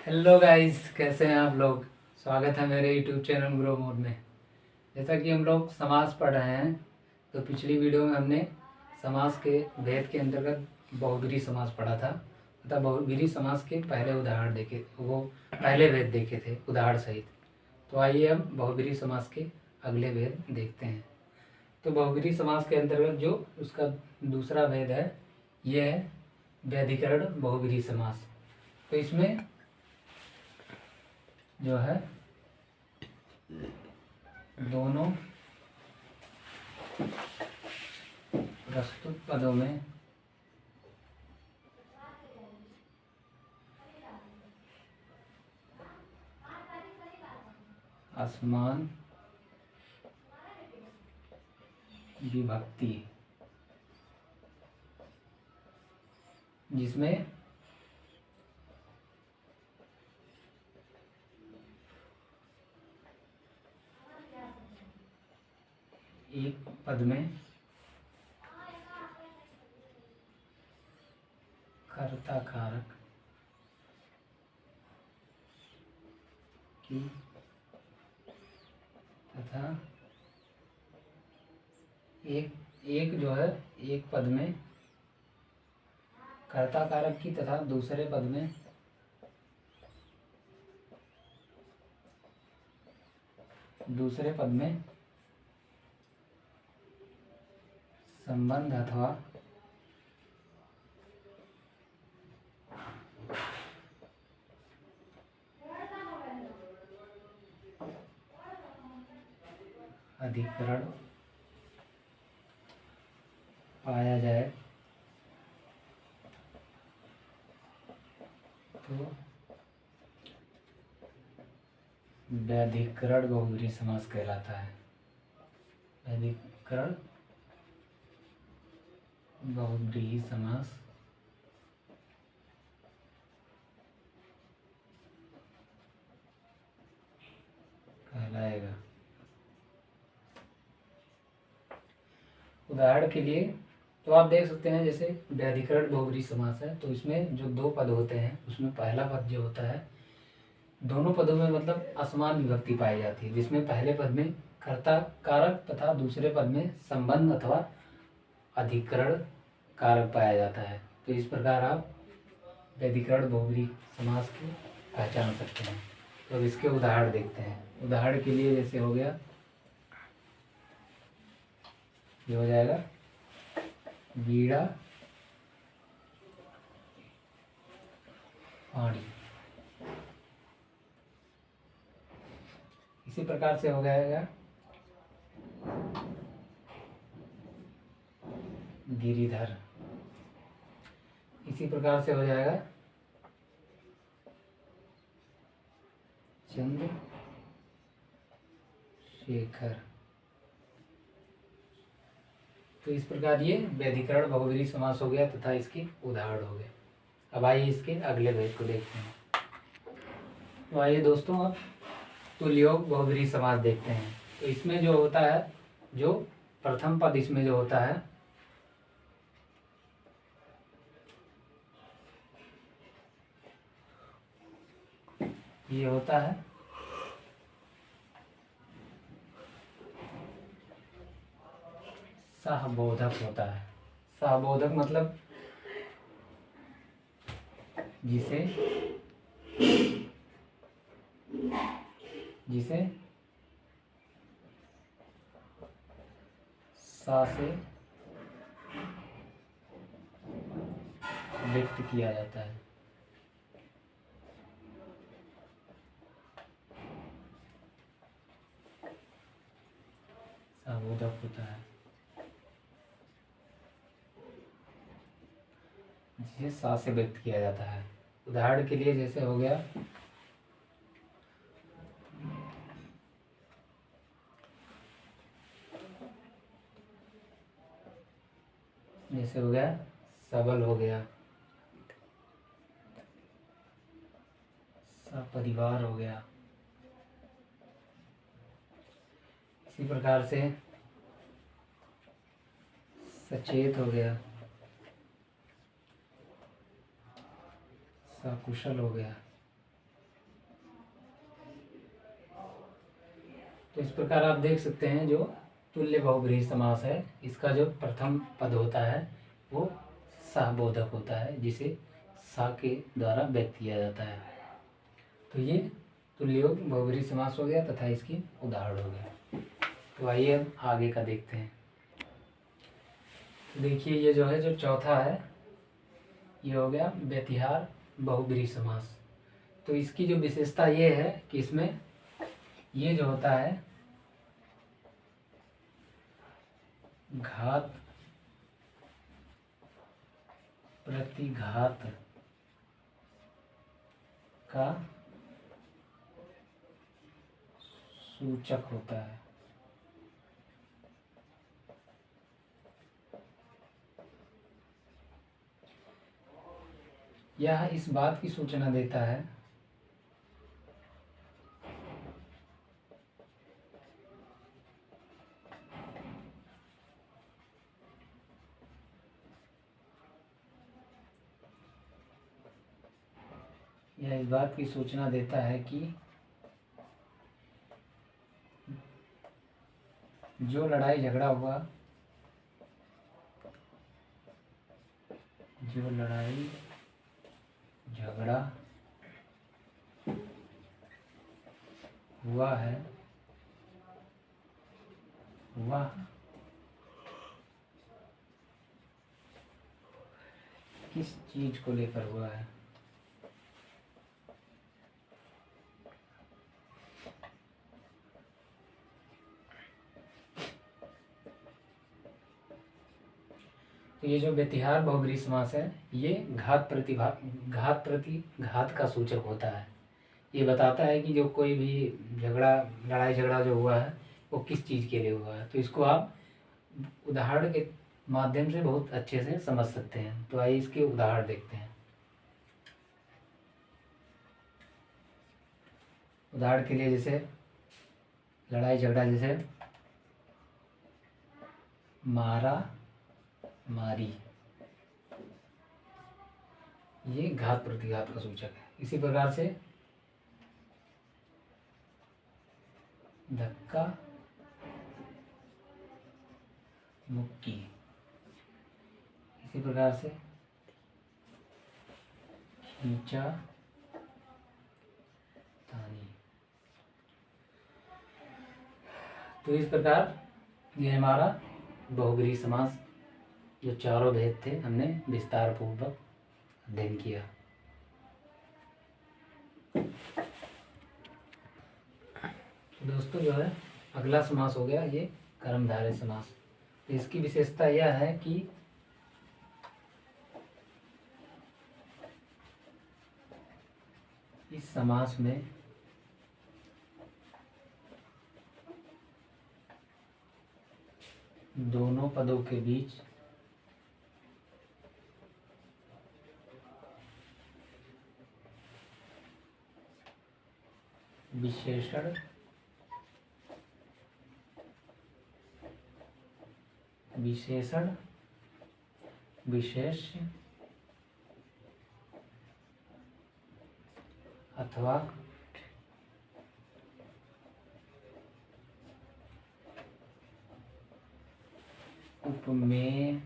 Hello guys, कैसे हैं आप लोग। स्वागत है मेरे यूट्यूब चैनल ग्रो मोड में। जैसा कि हम लोग समास पढ़ रहे हैं, तो पिछली वीडियो में हमने समास के भेद के अंतर्गत बहुब्रीहि समास पढ़ा था तथा बहुब्रीहि समास के पहले उदाहरण देखे, वो पहले भेद देखे थे उदाहरण सहित। तो आइए अब बहुब्रीहि समास के अगले भेद देखते हैं। तो बहुब्रीहि समास के अंतर्गत जो उसका दूसरा भेद है, ये है व्यधिकरण बहुब्रीहि समास। तो इसमें जो है दोनों प्रस्तुत पदों में असमान विभक्ति, जिसमें एक पद में कर्ता कारक की तथा एक जो है एक पद में कर्ता कारक की तथा दूसरे पद में संबंध अथवा अधिकरण पाया जाए तो व्यधिकरण बहुब्रीहि समास कहलाता है। व्यधिकरण बहुब्रीहि समास कहलाएगा। उदाहरण के लिए तो आप देख सकते हैं, जैसे व्यधिकरण बहुब्रीहि समास है तो इसमें जो दो पद होते हैं उसमें पहला पद जो होता है, दोनों पदों में मतलब असमान विभक्ति पाई जाती है, जिसमें पहले पद में कर्ता कारक तथा दूसरे पद में संबंध अथवा अधिकरण कारक पाया जाता है। तो इस प्रकार आप व्यधिकरण बहुब्रीहि समास की पहचान सकते हैं। तो अब इसके उदाहरण देखते हैं। उदाहरण के लिए जैसे हो गया, ये हो जाएगा वीणा पानी। इसी प्रकार से हो जाएगा गिरिधर। इसी प्रकार से हो जाएगा चंद्रशेखर। तो इस प्रकार ये व्यधिकरण बहुब्रीहि समास हो गया तथा इसके उदाहरण हो गए। अब आइए इसके अगले भेद को देखते हैं। तो आइए दोस्तों, अब तुल्ययोग बहुब्रीहि समास देखते हैं। तो इसमें जो होता है, जो प्रथम पद इसमें जो होता है, ये होता है सहबोधक होता है। सहबोधक मतलब जिसे सा से व्यक्त किया जाता है। सहबोधक होता है जिसे सा से व्यक्त किया जाता है। उदाहरण के लिए जैसे हो गया सबल हो गया, सपरिवार हो गया। इसी प्रकार से सचेत हो गया, सकुशल हो गया। तो इस प्रकार आप देख सकते हैं जो तुल्य बहुब्रीहि समास है, इसका जो प्रथम पद होता है वो सहबोधक होता है, जिसे सा के द्वारा व्यक्त किया जाता है। तो ये तुल्ययोग बहुब्रीहि समास हो गया तथा इसकी उदाहरण हो गया। तो आइए अब आगे का देखते हैं। तो देखिए ये जो है जो चौथा है ये हो गया व्यतिहार बहुब्रीहि समास। तो इसकी जो विशेषता ये है कि इसमें ये जो होता है घात प्रतिघात का सूचक होता है। यह इस बात की सूचना देता है कि जो लड़ाई झगड़ा हुआ, जो लड़ाई झगड़ा हुआ है वह किस चीज को लेकर हुआ है। तो ये जो व्यतिहार बहुब्रीहि समास है ये घात प्रति घात का सूचक होता है। ये बताता है कि जो कोई भी लड़ाई झगड़ा जो हुआ है वो किस चीज़ के लिए हुआ है। तो इसको आप उदाहरण के माध्यम से बहुत अच्छे से समझ सकते हैं। तो आइए इसके उदाहरण देखते हैं। उदाहरण के लिए जैसे लड़ाई झगड़ा, जैसे मारा मारी, ये घात प्रतिघात का सूचक है। इसी प्रकार से धक्का मुक्की, इसी प्रकार से खींचा तानी। तो इस प्रकार ये हमारा बहुब्रीहि समास जो चारों भेद थे हमने विस्तार पूर्वक अध्ययन किया। दोस्तों जो है अगला समास हो गया ये कर्मधारय समास। तो इसकी विशेषता यह है कि इस समास में दोनों पदों के बीच विशेषण विशेष्य अथवा उपमेय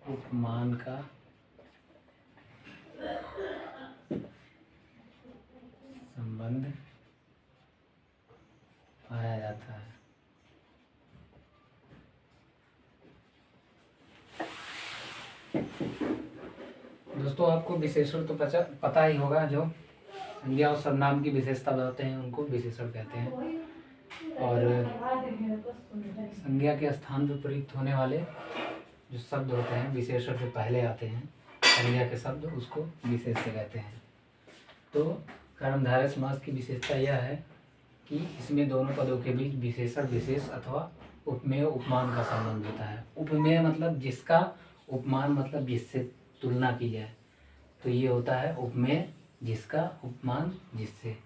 उपमान का संबंध पाया जाता है। दोस्तों आपको विशेषण तो पता ही होगा, जो संज्ञा और सर्वनाम की विशेषता बताते हैं उनको विशेषण कहते हैं। और संज्ञा के स्थान पर प्रयुक्त होने वाले जो शब्द होते हैं विशेषण से पहले आते हैं संज्ञा के शब्द, उसको विशेष्य कहते हैं। तो कर्मधारय समास की विशेषता यह है कि इसमें दोनों पदों के बीच विशेषण विशेष अथवा उपमेय उपमान का संबंध होता है। उपमेय मतलब जिसका, उपमान मतलब जिससे तुलना की जाए। तो ये होता है उपमेय जिसका, उपमान जिससे।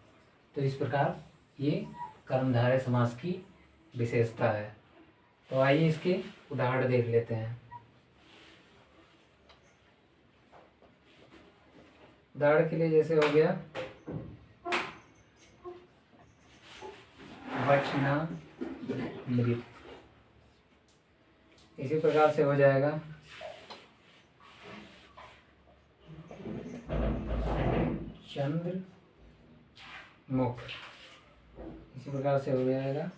तो इस प्रकार ये कर्मधारय समास की विशेषता है। तो आइए इसके उदाहरण देख लेते हैं। उदाहरण के लिए जैसे हो गया वचनामृत। इसी प्रकार से हो जाएगा चंद्रमुख। इसी प्रकार से हो जाएगा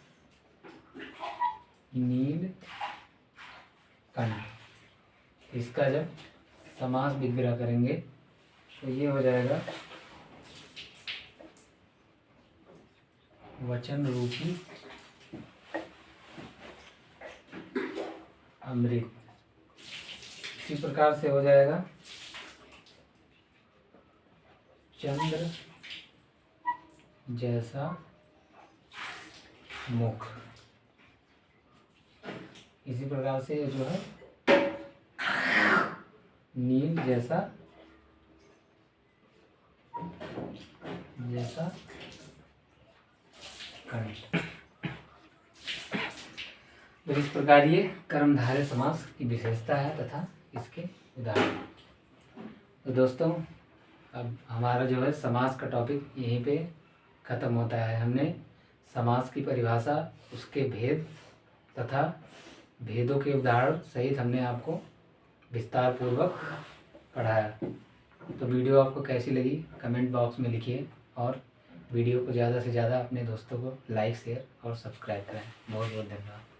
नीलकंठ। इसका जब समास विग्रह करेंगे तो ये हो जाएगा वचन रूपी अमृत। इसी प्रकार से हो जाएगा चंद्र जैसा मुख। इसी प्रकार से जो है नील जैसा कंठ। तो इस प्रकार ये कर्मधारय समास की विशेषता है तथा इसके उदाहरण। तो दोस्तों अब हमारा जो है समास का टॉपिक यहीं पे ख़त्म होता है। हमने समास की परिभाषा, उसके भेद तथा भेदों के उदाहरण सहित हमने आपको विस्तार पूर्वक पढ़ाया। तो वीडियो आपको कैसी लगी कमेंट बॉक्स में लिखिए और वीडियो को ज़्यादा से ज़्यादा अपने दोस्तों को लाइक, शेयर और सब्सक्राइब करें। बहुत बहुत धन्यवाद।